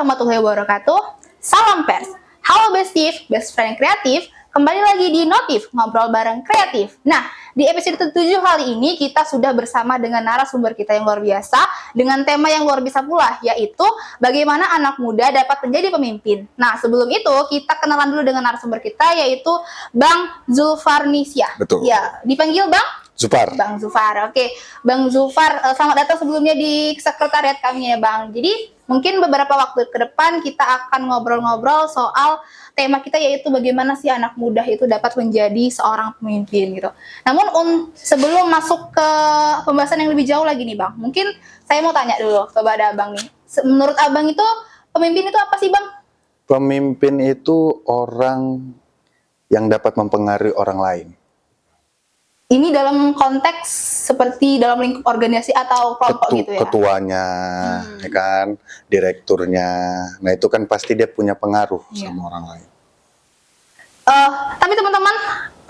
warahmatullahi wabarakatuh. Salam pers. Halo Bestif, best friend kreatif. Kembali lagi di Notif, ngobrol bareng kreatif. Nah, di episode ke-7 kali ini kita sudah bersama dengan narasumber kita yang luar biasa dengan tema yang luar biasa pula, yaitu bagaimana anak muda dapat menjadi pemimpin. Nah, sebelum itu kita kenalan dulu dengan narasumber kita, yaitu Bang Zulfarnisya. Betul. Ya, dipanggil Bang Zufar. Bang Zufar. Oke, Bang Zufar, selamat datang sebelumnya di sekretariat kami ya Bang. Jadi mungkin beberapa waktu ke depan kita akan ngobrol-ngobrol soal tema kita, yaitu bagaimana sih anak muda itu dapat menjadi seorang pemimpin gitu. Namun sebelum masuk ke pembahasan yang lebih jauh lagi nih Bang, mungkin saya mau tanya dulu kepada Abang nih. Menurut Abang itu pemimpin itu apa sih Bang? Pemimpin itu orang yang dapat mempengaruhi orang lain. Ini dalam konteks seperti dalam lingkup organisasi atau kelompok gitu ya? Ketuanya, ya kan, direkturnya. Nah itu kan pasti dia punya pengaruh sama orang lain. Tapi teman-teman,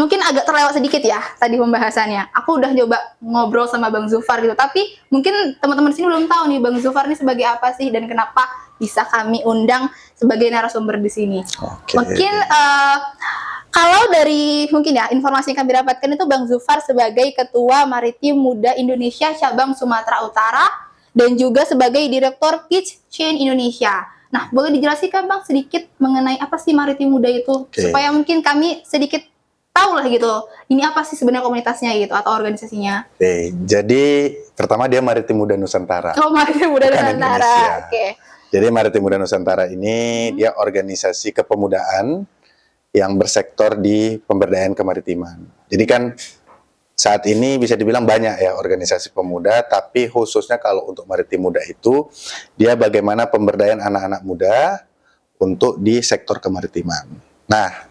mungkin agak terlewat sedikit ya tadi pembahasannya. Aku udah coba ngobrol sama Bang Zufar gitu, tapi mungkin teman-teman di sini belum tahu nih Bang Zufar ini sebagai apa sih dan kenapa bisa kami undang sebagai narasumber di sini. Okay. Mungkin kalau dari mungkin ya informasi yang kami dapatkan itu Bang Zufar sebagai Ketua Maritim Muda Indonesia Cabang Sumatera Utara dan juga sebagai Direktur Kids Chain Indonesia. Nah, boleh dijelaskan Bang sedikit mengenai apa sih Maritim Muda itu? Supaya mungkin kami sedikit tahu lah gitu, ini apa sih sebenarnya komunitasnya gitu atau organisasinya? Jadi pertama dia Maritim Muda Nusantara. Oh, Maritim Muda Nusantara. Oke. Jadi Maritim Muda Nusantara ini dia organisasi kepemudaan yang bersektor di pemberdayaan kemaritiman. Jadi kan saat ini bisa dibilang banyak ya organisasi pemuda, tapi khususnya kalau untuk Maritim Muda itu dia bagaimana pemberdayaan anak-anak muda untuk di sektor kemaritiman. Nah,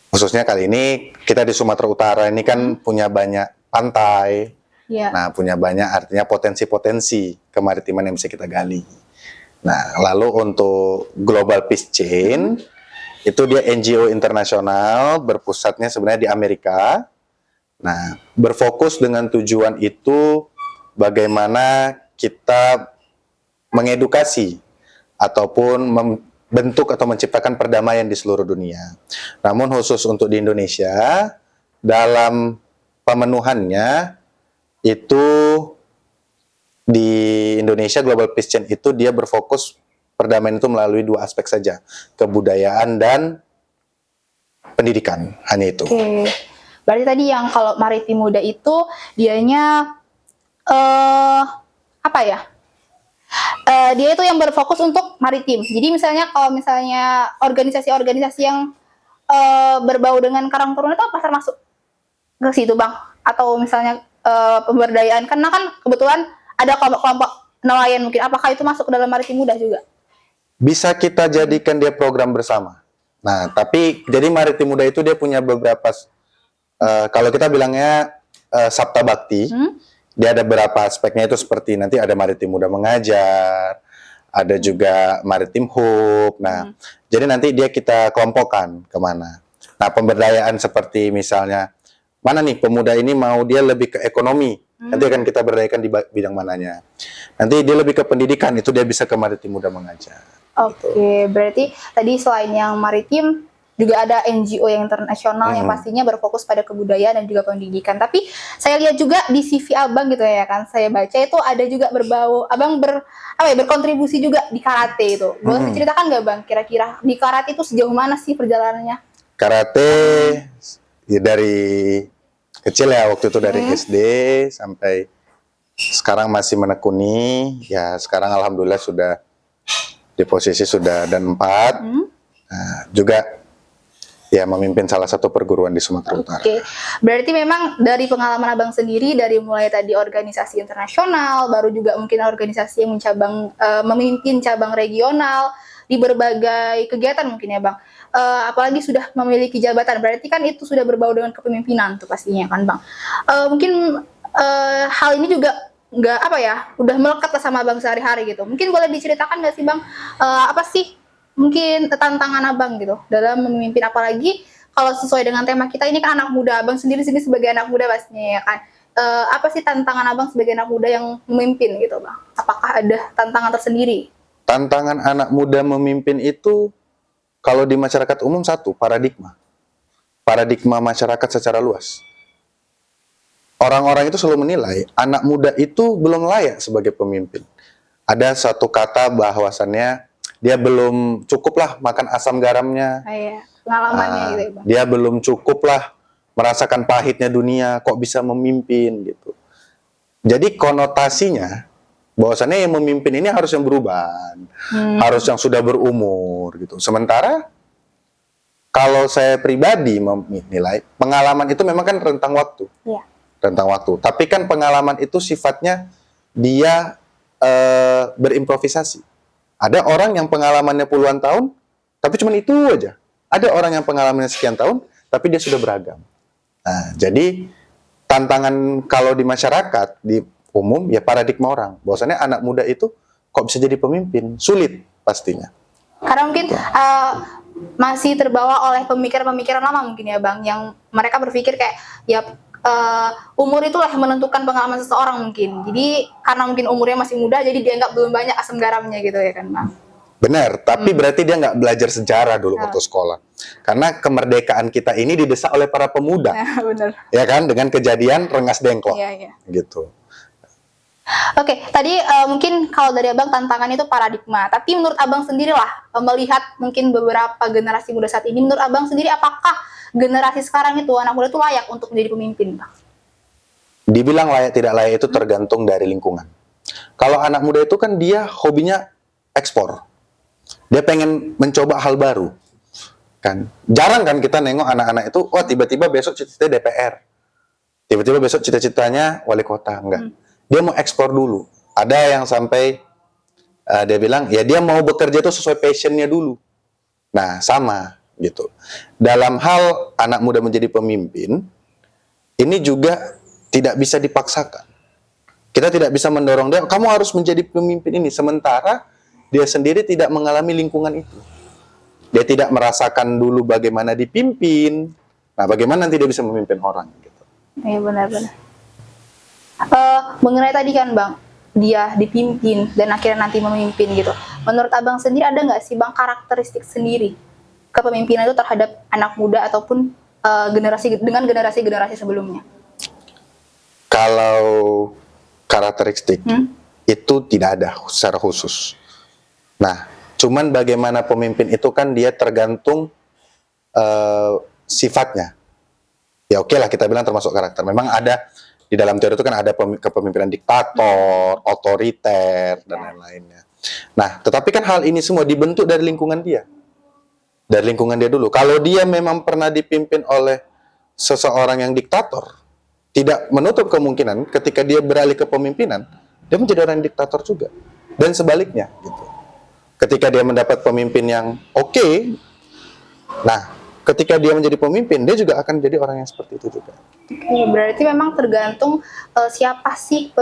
khususnya kali ini kita di Sumatera Utara ini kan punya banyak pantai, nah punya banyak artinya potensi-potensi kemaritiman yang bisa kita gali. Nah, lalu untuk Global Peace Chain itu dia NGO internasional berpusatnya sebenarnya di Amerika. Nah, berfokus dengan tujuan itu bagaimana kita mengedukasi ataupun membentuk atau menciptakan perdamaian di seluruh dunia. Namun khusus untuk di Indonesia, dalam pemenuhannya itu di Indonesia Global Peace Chain itu dia berfokus perdamaian itu melalui dua aspek saja, kebudayaan dan pendidikan, hanya itu. Oke. Berarti tadi yang kalau Maritim Muda itu dianya apa ya? Dia itu yang berfokus untuk maritim. Jadi misalnya kalau misalnya organisasi-organisasi yang berbau dengan karang taruna itu apa termasuk ke situ Bang? Atau misalnya pemberdayaan, karena kan kebetulan ada kelompok-kelompok nelayan mungkin, apakah itu masuk ke dalam Maritim Muda juga? Bisa kita jadikan dia program bersama. Nah, tapi jadi Maritim Muda itu dia punya beberapa, kalau kita bilangnya Sabta Bakti, dia ada beberapa aspeknya itu seperti nanti ada Maritim Muda Mengajar, ada juga Maritim Hub. Nah, jadi nanti dia kita kelompokkan kemana. Nah, pemberdayaan seperti misalnya, mana nih pemuda ini mau dia lebih ke ekonomi, nanti akan kita berdayakan di bidang mananya. Nanti dia lebih ke pendidikan, itu dia bisa ke Maritim Muda Mengajar. Oke, berarti tadi selain yang maritim juga ada NGO yang internasional yang pastinya berfokus pada kebudayaan dan juga pendidikan. Tapi saya lihat juga di CV Abang gitu ya kan, saya baca itu ada juga berbau Abang berkontribusi juga di karate itu. Boleh diceritakan nggak Bang, kira-kira di karate itu sejauh mana sih perjalanannya? Karate ya dari kecil ya, waktu itu dari SD sampai sekarang masih menekuni. Ya sekarang alhamdulillah sudah di posisi sudah dan 4. Nah, juga ya memimpin salah satu perguruan di Sumatera Utara. Oke, berarti memang dari pengalaman Abang sendiri, dari mulai tadi organisasi internasional, baru juga mungkin organisasi yang memimpin cabang regional di berbagai kegiatan mungkin ya Bang. Apalagi sudah memiliki jabatan, berarti kan itu sudah berbau dengan kepemimpinan tuh pastinya kan Bang. Mungkin hal ini juga udah melekat sama Abang sehari-hari gitu. Mungkin boleh diceritakan nggak sih Bang, apa sih mungkin tantangan Abang gitu dalam memimpin, apalagi kalau sesuai dengan tema kita ini kan anak muda, Abang sendiri sebagai anak muda pastinya ya kan. Apa sih tantangan Abang sebagai anak muda yang memimpin gitu Bang? Apakah ada tantangan tersendiri? Tantangan anak muda memimpin itu kalau di masyarakat umum satu, paradigma. Paradigma masyarakat secara luas. Orang-orang itu selalu menilai anak muda itu belum layak sebagai pemimpin. Ada satu kata bahwasannya dia belum cukup lah makan asam garamnya. Iya, pengalamannya gitu ya, Bang. Dia belum cukup lah merasakan pahitnya dunia, kok bisa memimpin gitu. Jadi konotasinya bahwasannya yang memimpin ini harus yang beruban, harus yang sudah berumur gitu. Sementara kalau saya pribadi menilai pengalaman itu memang kan rentang waktu. Iya. Rentang waktu. Tapi kan pengalaman itu sifatnya dia berimprovisasi. Ada orang yang pengalamannya puluhan tahun, tapi cuma itu aja. Ada orang yang pengalamannya sekian tahun, tapi dia sudah beragam. Nah, jadi tantangan kalau di masyarakat, di umum, ya paradigma orang. Bahwasannya anak muda itu kok bisa jadi pemimpin? Sulit pastinya. Karena mungkin masih terbawa oleh pemikiran-pemikiran lama mungkin ya Bang, yang mereka berpikir kayak ya umur itulah yang menentukan pengalaman seseorang mungkin. Jadi karena mungkin umurnya masih muda, jadi dianggap belum banyak asam garamnya gitu ya kan Bang. Benar, tapi berarti dia nggak belajar sejarah dulu waktu sekolah. Karena kemerdekaan kita ini didesak oleh para pemuda. Ya, benar. Ya kan, dengan kejadian Rengas Dengklok. Iya, iya. Gitu. Oke, tadi mungkin kalau dari Abang tantangan itu paradigma. Tapi menurut Abang sendiri lah, melihat mungkin beberapa generasi muda saat ini, menurut Abang sendiri apakah generasi sekarang itu, anak muda itu layak untuk menjadi pemimpin, Bang? Dibilang layak tidak layak itu tergantung dari lingkungan. Kalau anak muda itu kan dia hobinya ekspor. Dia pengen mencoba hal baru. Kan jarang kan kita nengok anak-anak itu, wah tiba-tiba besok cita-citanya DPR. Tiba-tiba besok cita-citanya wali kota, enggak. Dia mau ekspor dulu. Ada yang sampai dia bilang, ya dia mau bekerja itu sesuai passionnya dulu. Nah, sama gitu. Dalam hal anak muda menjadi pemimpin, ini juga tidak bisa dipaksakan. Kita tidak bisa mendorong dia, kamu harus menjadi pemimpin ini. Sementara dia sendiri tidak mengalami lingkungan itu. Dia tidak merasakan dulu bagaimana dipimpin. Nah, bagaimana nanti dia bisa memimpin orang gitu. Iya, benar-benar. Mengenai tadi kan Bang, dia dipimpin dan akhirnya nanti memimpin gitu. Menurut Abang sendiri ada nggak sih Bang karakteristik sendiri kepemimpinan itu terhadap anak muda ataupun generasi sebelumnya? Kalau karakteristik itu tidak ada secara khusus. Nah, cuman bagaimana pemimpin itu kan dia tergantung sifatnya. Ya oke lah kita bilang termasuk karakter. Memang ada di dalam teori itu kan ada kepemimpinan diktator, otoriter dan lain-lainnya. Nah, tetapi kan hal ini semua dibentuk dari lingkungan dia. Dari lingkungan dia dulu. Kalau dia memang pernah dipimpin oleh seseorang yang diktator, tidak menutup kemungkinan ketika dia beralih ke pemimpinan, dia menjadi orang yang diktator juga. Dan sebaliknya gitu. Ketika dia mendapat pemimpin yang oke, nah ketika dia menjadi pemimpin, dia juga akan jadi orang yang seperti itu juga. Oke, berarti memang tergantung siapa sih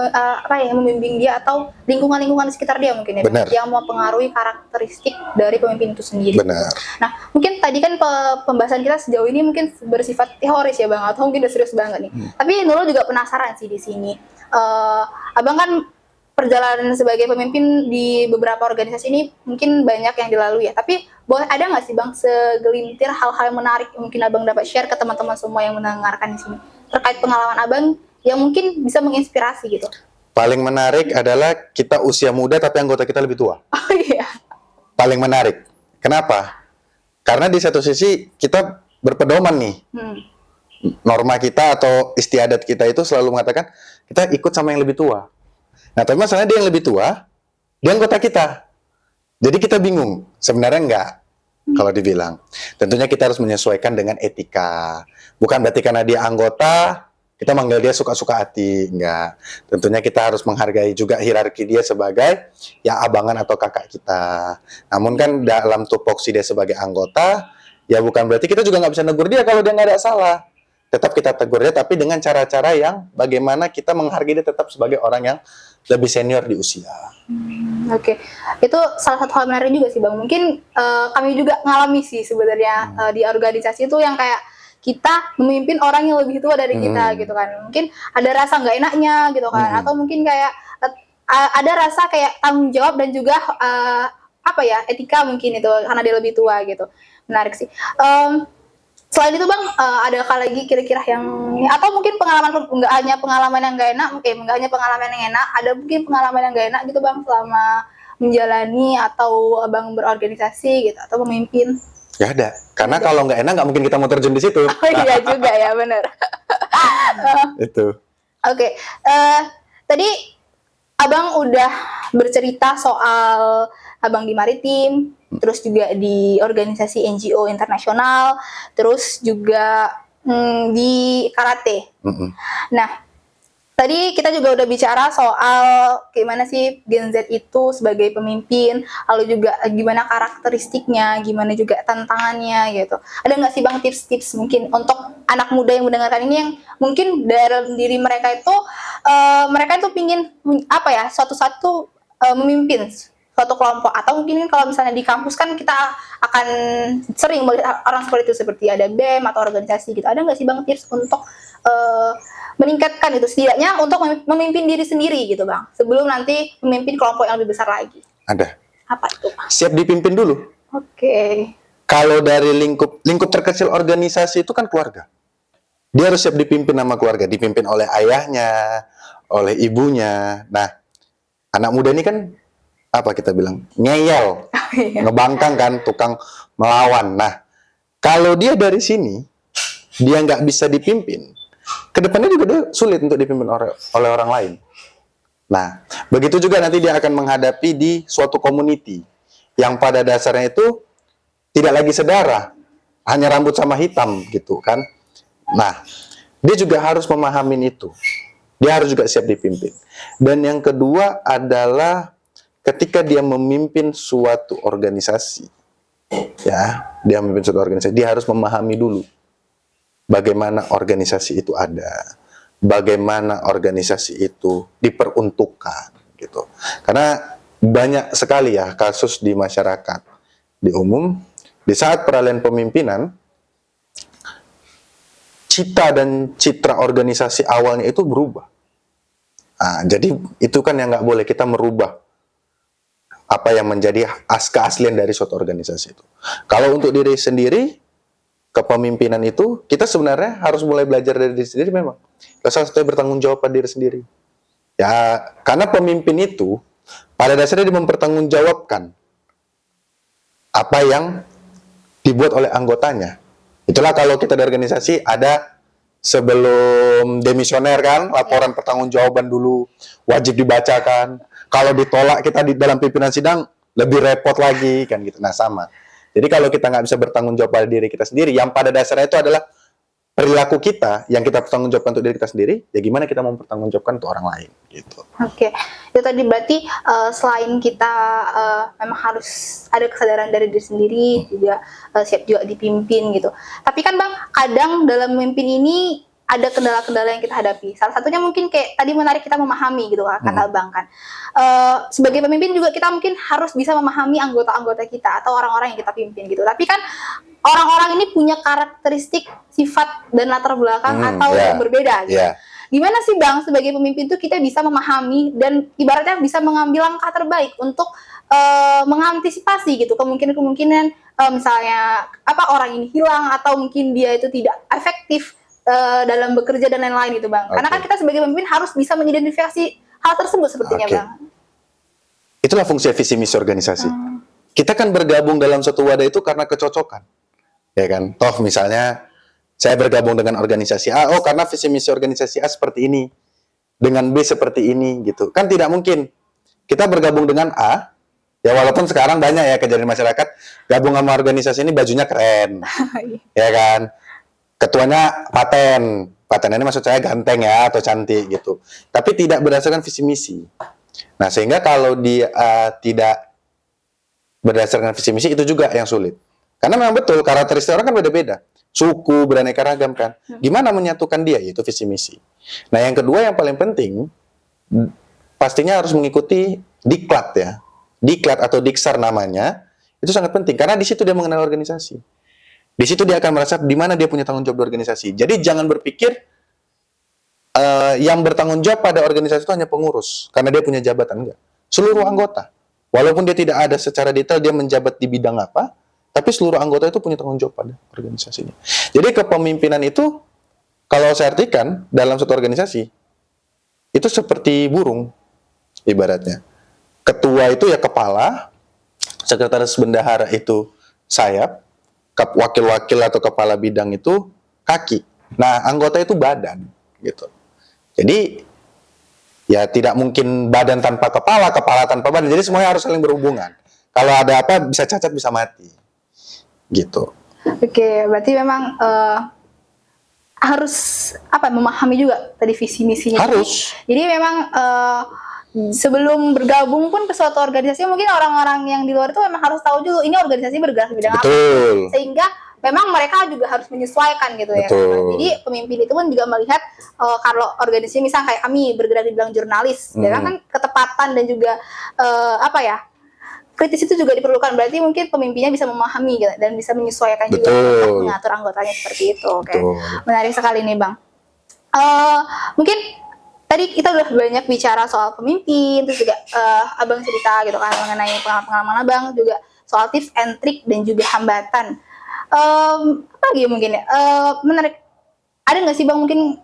yang membimbing dia atau lingkungan-lingkungan di sekitar dia mungkin ya, Benar. yang mempengaruhi karakteristik dari pemimpin itu sendiri. Benar. Nah, mungkin tadi kan pembahasan kita sejauh ini mungkin bersifat teoris ya Bang, atau mungkin udah serius banget nih. Tapi Nurul juga penasaran sih di sini. Abang kan perjalanan sebagai pemimpin di beberapa organisasi ini mungkin banyak yang dilalui ya. Tapi boleh ada nggak sih Bang segelintir hal-hal yang menarik yang mungkin Abang dapat share ke teman-teman semua yang mendengarkan di sini terkait pengalaman Abang yang mungkin bisa menginspirasi gitu? Paling menarik adalah kita usia muda tapi anggota kita lebih tua. Oh iya. Paling menarik. Kenapa? Karena di satu sisi kita berpedoman nih. Norma kita atau istiadat kita itu selalu mengatakan kita ikut sama yang lebih tua. Nah, tapi masalahnya dia yang lebih tua, dia anggota kita. Jadi kita bingung. Sebenarnya enggak, kalau dibilang. Tentunya kita harus menyesuaikan dengan etika. Bukan berarti karena dia anggota, kita manggil dia suka-suka hati. Enggak. Tentunya kita harus menghargai juga hierarki dia sebagai ya abangan atau kakak kita. Namun kan dalam tupoksi dia sebagai anggota, ya bukan berarti kita juga nggak bisa negur dia kalau dia nggak ada salah. Tetap kita tegur dia, tapi dengan cara-cara yang bagaimana kita menghargai dia tetap sebagai orang yang lebih senior di usia. Oke. Itu salah satu hal menarik juga sih Bang. Mungkin kami juga ngalami sih sebenarnya di organisasi itu yang kayak kita memimpin orang yang lebih tua dari kita gitu kan. Mungkin ada rasa nggak enaknya gitu kan. Atau mungkin kayak ada rasa kayak tanggung jawab dan juga apa ya, etika mungkin itu karena dia lebih tua gitu. Menarik sih. Selain itu Bang, ada lagi kira-kira yang atau mungkin pengalaman nggak hanya pengalaman yang nggak enak, nggak hanya pengalaman yang enak, ada mungkin pengalaman yang nggak enak gitu Bang selama menjalani atau Abang berorganisasi gitu atau memimpin? Gak ada. Karena kalau nggak enak nggak mungkin kita mau terjun di situ. Oh iya juga ya, benar. Itu. Oke, tadi Abang udah bercerita soal Abang di Maritim, terus juga di organisasi NGO internasional, terus juga di karate. Mm-mm. Nah, tadi kita juga udah bicara soal gimana sih Gen Z itu sebagai pemimpin, lalu juga gimana karakteristiknya, gimana juga tantangannya gitu. Ada nggak sih Bang tips-tips mungkin untuk anak muda yang mendengarkan ini yang mungkin dalam diri mereka itu mereka itu pingin apa ya suatu memimpin suatu kelompok atau mungkin kalau misalnya di kampus kan kita akan sering melihat orang seperti itu seperti ada BEM atau organisasi gitu. Ada nggak sih Bang tips untuk meningkatkan itu setidaknya untuk memimpin diri sendiri gitu Bang sebelum nanti memimpin kelompok yang lebih besar lagi? Ada. Apa itu Bang? Siap dipimpin dulu. Oke. Kalau dari lingkup terkecil organisasi itu kan keluarga. Dia harus siap dipimpin sama keluarga, dipimpin oleh ayahnya, oleh ibunya. Nah, anak muda ini kan apa kita bilang? Ngeyel, ngebangkang kan, tukang melawan. Nah, kalau dia dari sini, dia nggak bisa dipimpin, kedepannya juga dia sulit untuk dipimpin oleh orang lain. Nah, begitu juga nanti dia akan menghadapi di suatu community yang pada dasarnya itu tidak lagi sedara, hanya rambut sama hitam gitu kan. Nah, dia juga harus memahami itu. Dia harus juga siap dipimpin. Dan yang kedua adalah ketika dia memimpin suatu organisasi, ya, dia harus memahami dulu bagaimana organisasi itu ada, bagaimana organisasi itu diperuntukkan, gitu. Karena banyak sekali ya kasus di masyarakat, di umum, di saat peralihan pemimpinan, cita dan citra organisasi awalnya itu berubah. Nah, jadi itu kan yang nggak boleh, kita merubah apa yang menjadi keaslian dari suatu organisasi itu. Kalau untuk diri sendiri, kepemimpinan itu, kita sebenarnya harus mulai belajar dari diri sendiri memang. Salah satunya bertanggung jawab pada diri sendiri. Ya, karena pemimpin itu, pada dasarnya dia mempertanggungjawabkan apa yang dibuat oleh anggotanya. Itulah kalau kita di organisasi ada sebelum demisioner kan, laporan pertanggungjawaban dulu wajib dibacakan. Kalau ditolak kita di dalam pimpinan sidang lebih repot lagi kan gitu. Nah sama. Jadi kalau kita nggak bisa bertanggung jawab pada diri kita sendiri, yang pada dasarnya itu adalah perilaku kita yang kita pertanggungjawabkan untuk diri kita sendiri, ya gimana kita mau pertanggungjawabkan untuk orang lain gitu. Oke, itu tadi berarti selain kita memang harus ada kesadaran dari diri sendiri, juga siap juga dipimpin gitu. Tapi kan Bang, kadang dalam memimpin ini ada kendala-kendala yang kita hadapi. Salah satunya mungkin kayak tadi menarik kita memahami gitu kata Bang kan. Sebagai pemimpin juga kita mungkin harus bisa memahami anggota-anggota kita atau orang-orang yang kita pimpin gitu. Tapi kan orang-orang ini punya karakteristik, sifat dan latar belakang atau yang berbeda gitu. Gimana sih Bang sebagai pemimpin itu kita bisa memahami dan ibaratnya bisa mengambil langkah terbaik untuk mengantisipasi gitu kemungkinan-kemungkinan misalnya apa orang ini hilang atau mungkin dia itu tidak efektif dalam bekerja dan lain-lain gitu Bang. Karena kan kita sebagai pemimpin harus bisa mengidentifikasi hal tersebut sepertinya Bang. Itulah fungsi visi misi organisasi. Kita kan bergabung dalam suatu wadah itu karena kecocokan. Ya kan? Toh misalnya saya bergabung dengan organisasi A, oh karena visi misi organisasi A seperti ini, dengan B seperti ini gitu. Kan tidak mungkin kita bergabung dengan A, ya walaupun sekarang banyak ya kejadian masyarakat gabung sama organisasi ini bajunya keren. Ya kan? Ketuanya paten ini maksud saya ganteng ya atau cantik gitu. Tapi tidak berdasarkan visi misi. Nah, sehingga kalau dia tidak berdasarkan visi misi itu juga yang sulit. Karena memang betul karakteristik orang kan beda-beda. Suku, beraneka ragam kan. Gimana menyatukan dia? Yaitu visi misi. Nah, yang kedua yang paling penting pastinya harus mengikuti diklat ya. Diklat atau diksar namanya, itu sangat penting karena di situ dia mengenal organisasi. Di situ dia akan merasa di mana dia punya tanggung jawab di organisasi. Jadi jangan berpikir yang bertanggung jawab pada organisasi itu hanya pengurus karena dia punya jabatan, enggak. Seluruh anggota. Walaupun dia tidak ada secara detail dia menjabat di bidang apa, tapi seluruh anggota itu punya tanggung jawab pada organisasinya. Jadi kepemimpinan itu kalau saya artikan dalam suatu organisasi itu seperti burung ibaratnya. Ketua itu ya kepala, sekretaris bendahara itu sayap, wakil-wakil atau kepala bidang itu kaki. Nah, anggota itu badan gitu. Jadi ya tidak mungkin badan tanpa kepala, kepala tanpa badan. Jadi semuanya harus saling berhubungan. Kalau ada apa bisa cacat bisa mati. Gitu. Oke, berarti memang harus memahami juga tadi visi misinya. Harus. Jadi memang sebelum bergabung pun ke suatu organisasi mungkin orang-orang yang di luar itu memang harus tahu dulu ini organisasi bergerak di bidang apa. Sehingga memang mereka juga harus menyesuaikan gitu ya. Jadi pemimpin itu pun juga melihat kalau organisasi misalnya kayak kami bergerak di bidang jurnalis, kan ketepatan dan juga kritis itu juga diperlukan. Berarti mungkin pemimpinnya bisa memahami gitu, dan bisa menyesuaikan juga untuk mengatur anggotanya seperti itu. Oke. Menarik sekali nih Bang. Mungkin tadi kita udah banyak bicara soal pemimpin, terus juga Abang cerita gitu kan mengenai pengalaman Abang, juga soal tips and trick dan juga hambatan. Apa lagi mungkin ya? Menarik. Ada nggak sih Bang mungkin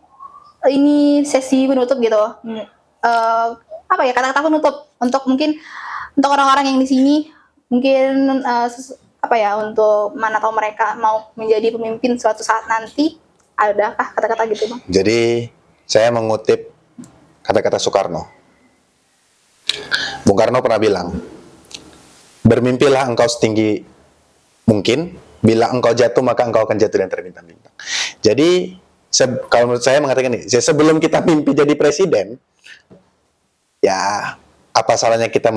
ini sesi penutup gitu? Kata-kata penutup untuk mungkin untuk orang-orang yang di sini mungkin untuk mana tahu mereka mau menjadi pemimpin suatu saat nanti, adakah kata-kata gitu Bang? Jadi saya mengutip kata-kata Soekarno. Bung Karno pernah bilang, bermimpilah engkau setinggi mungkin, bila engkau jatuh maka engkau akan jatuh dan terbintang-bintang. Jadi kalau menurut saya mengatakan ini, sebelum kita mimpi jadi presiden, ya apa salahnya kita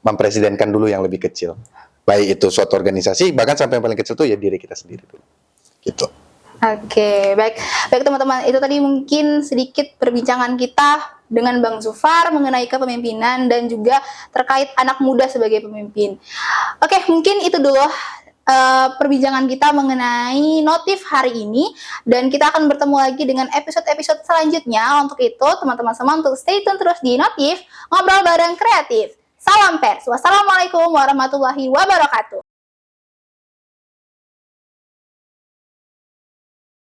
mempresidenkan dulu yang lebih kecil. Baik itu suatu organisasi, bahkan sampai yang paling kecil itu ya diri kita sendiri dulu. Gitu. Oke, baik teman-teman, itu tadi mungkin sedikit perbincangan kita dengan Bang Zufar mengenai kepemimpinan dan juga terkait anak muda sebagai pemimpin. Oke, mungkin itu dulu perbincangan kita mengenai Notif hari ini, dan kita akan bertemu lagi dengan episode-episode selanjutnya. Untuk itu teman-teman semua untuk stay tune terus di Notif, ngobrol bareng kreatif. Salam pers. Wassalamualaikum warahmatullahi wabarakatuh.